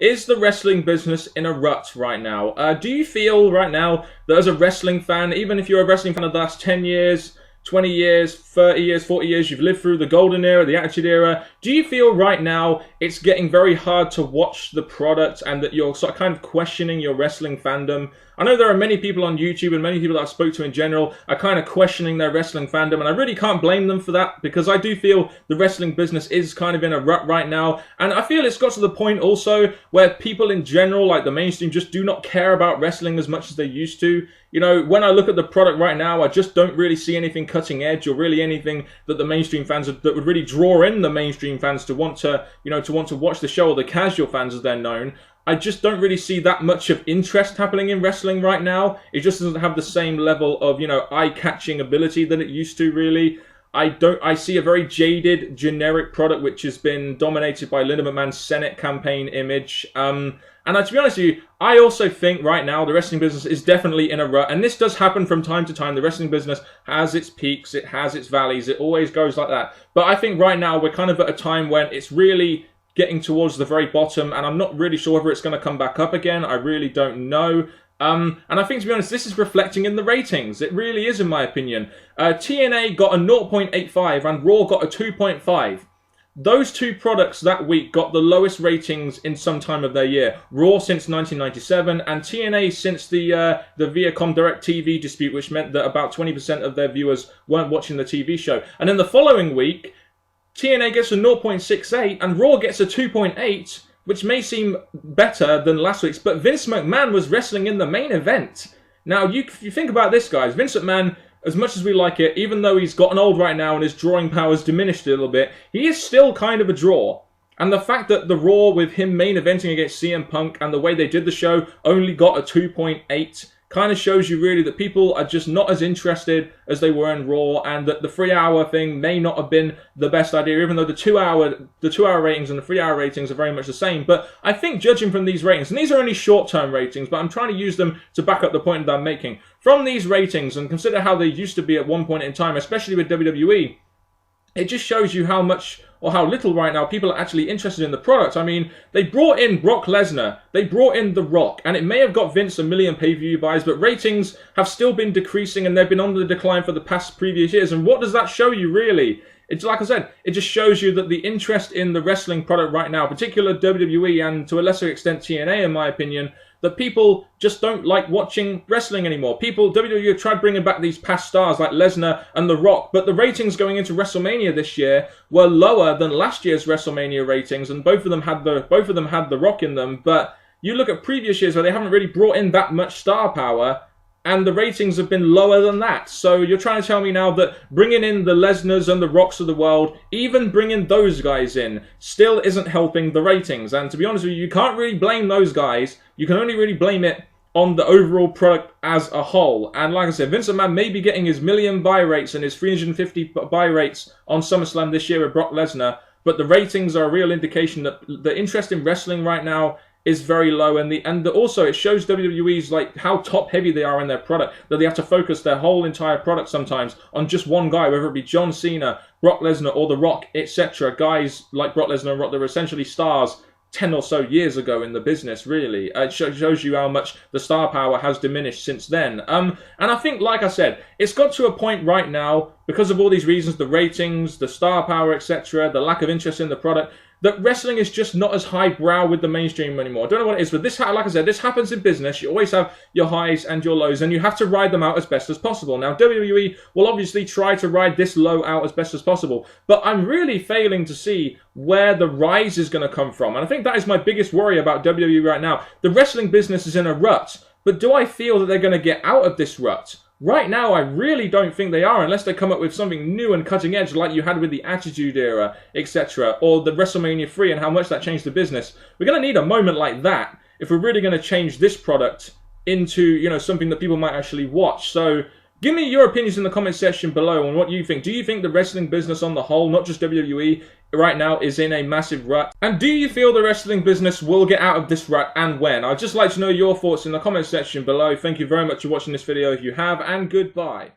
is the wrestling business in a rut right now? Do you feel right now that as a wrestling fan, even if you're a wrestling fan of the last 10 years, 20 years, 30 years, 40 years, you've lived through the golden era, the attitude era, do you feel right now it's getting very hard to watch the product and that you're sort of kind of questioning your wrestling fandom? I know there are many people on YouTube and many people that I've spoke to in general are kind of questioning their wrestling fandom, and I really can't blame them for that because I do feel the wrestling business is kind of in a rut right now, and I feel it's got to the point also where people in general, like the mainstream, just do not care about wrestling as much as they used to. You know, when I look at the product right now, I just don't really see anything cutting edge or really anything that the mainstream fans that would really draw in the mainstream fans to want to, to want to watch the show, or the casual fans as they're known. I just don't really see that much of interest happening in wrestling right now. It just doesn't have the same level of, eye-catching ability that it used to, really. I see a very jaded, generic product which has been dominated by Linda McMahon's Senate campaign image. And to be honest with you, I also think right now the wrestling business is definitely in a rut. And this does happen from time to time. The wrestling business has its peaks, it has its valleys, it always goes like that. But I think right now we're kind of at a time when it's really getting towards the very bottom, and I'm not really sure whether it's going to come back up again. I really don't know. And I think, to be honest, this is reflecting in the ratings. It really is, in my opinion. TNA got a 0.85 and Raw got a 2.5. Those two products that week got the lowest ratings in some time of their year. Raw since 1997 and TNA since the Viacom DirecTV dispute, which meant that about 20% of their viewers weren't watching the TV show. And then the following week, TNA gets a 0.68 and Raw gets a 2.8, which may seem better than last week's, but Vince McMahon was wrestling in the main event. Now, if you think about this, guys, Vince McMahon, as much as we like it, even though he's gotten old right now and his drawing power's diminished a little bit, he is still kind of a draw. And the fact that the Raw, with him main eventing against CM Punk and the way they did the show, only got a 2.8, kind of shows you really that people are just not as interested as they were in Raw, and that the 3-hour thing may not have been the best idea, even though the 2-hour ratings and the 3-hour ratings are very much the same. But I think, judging from these ratings, and these are only short-term ratings, but I'm trying to use them to back up the point that I'm making. From these ratings, and consider how they used to be at one point in time, especially with WWE, it just shows you how much or how little right now people are actually interested in the product. I mean, they brought in Brock Lesnar, they brought in The Rock, and it may have got Vince a million pay-per-view buys, but ratings have still been decreasing and they've been on the decline for the past previous years. And what does that show you, really? It's like I said, it just shows you that the interest in the wrestling product right now, particularly WWE and to a lesser extent TNA in my opinion, that people just don't like watching wrestling anymore. WWE have tried bringing back these past stars like Lesnar and The Rock, but the ratings going into WrestleMania this year were lower than last year's WrestleMania ratings, and both of them had The Rock in them. But you look at previous years where they haven't really brought in that much star power, and the ratings have been lower than that. So you're trying to tell me now that bringing in the Lesnars and the Rocks of the world, even bringing those guys in, still isn't helping the ratings. And to be honest with you, you can't really blame those guys. You can only really blame it on the overall product as a whole. And like I said, Vince McMahon may be getting his million buy rates and his 350 buy rates on SummerSlam this year with Brock Lesnar, but the ratings are a real indication that the interest in wrestling right now is very low, and also it shows WWE's like how top heavy they are in their product, that they have to focus their whole entire product sometimes on just one guy, whether it be John Cena, Brock Lesnar, or The Rock, etc. Guys like Brock Lesnar and Rock, they were essentially stars 10 or so years ago in the business, really. It shows you how much the star power has diminished since then. And I think, like I said, it's got to a point right now, because of all these reasons, the ratings, the star power, etc., the lack of interest in the product, that wrestling is just not as highbrow with the mainstream anymore. I don't know what it is, but this, like I said, this happens in business. You always have your highs and your lows, and you have to ride them out as best as possible. Now, WWE will obviously try to ride this low out as best as possible, but I'm really failing to see where the rise is going to come from. And I think that is my biggest worry about WWE right now. The wrestling business is in a rut, but do I feel that they're going to get out of this rut? Right now, I really don't think they are, unless they come up with something new and cutting edge like you had with the Attitude Era, etc., or the WrestleMania 3 and how much that changed the business. We're going to need a moment like that if we're really going to change this product into, something that people might actually watch. So give me your opinions in the comment section below on what you think. Do you think the wrestling business on the whole, not just WWE, right now is in a massive rut? And do you feel the wrestling business will get out of this rut, and when? I'd just like to know your thoughts in the comment section below. Thank you very much for watching this video if you have, and goodbye.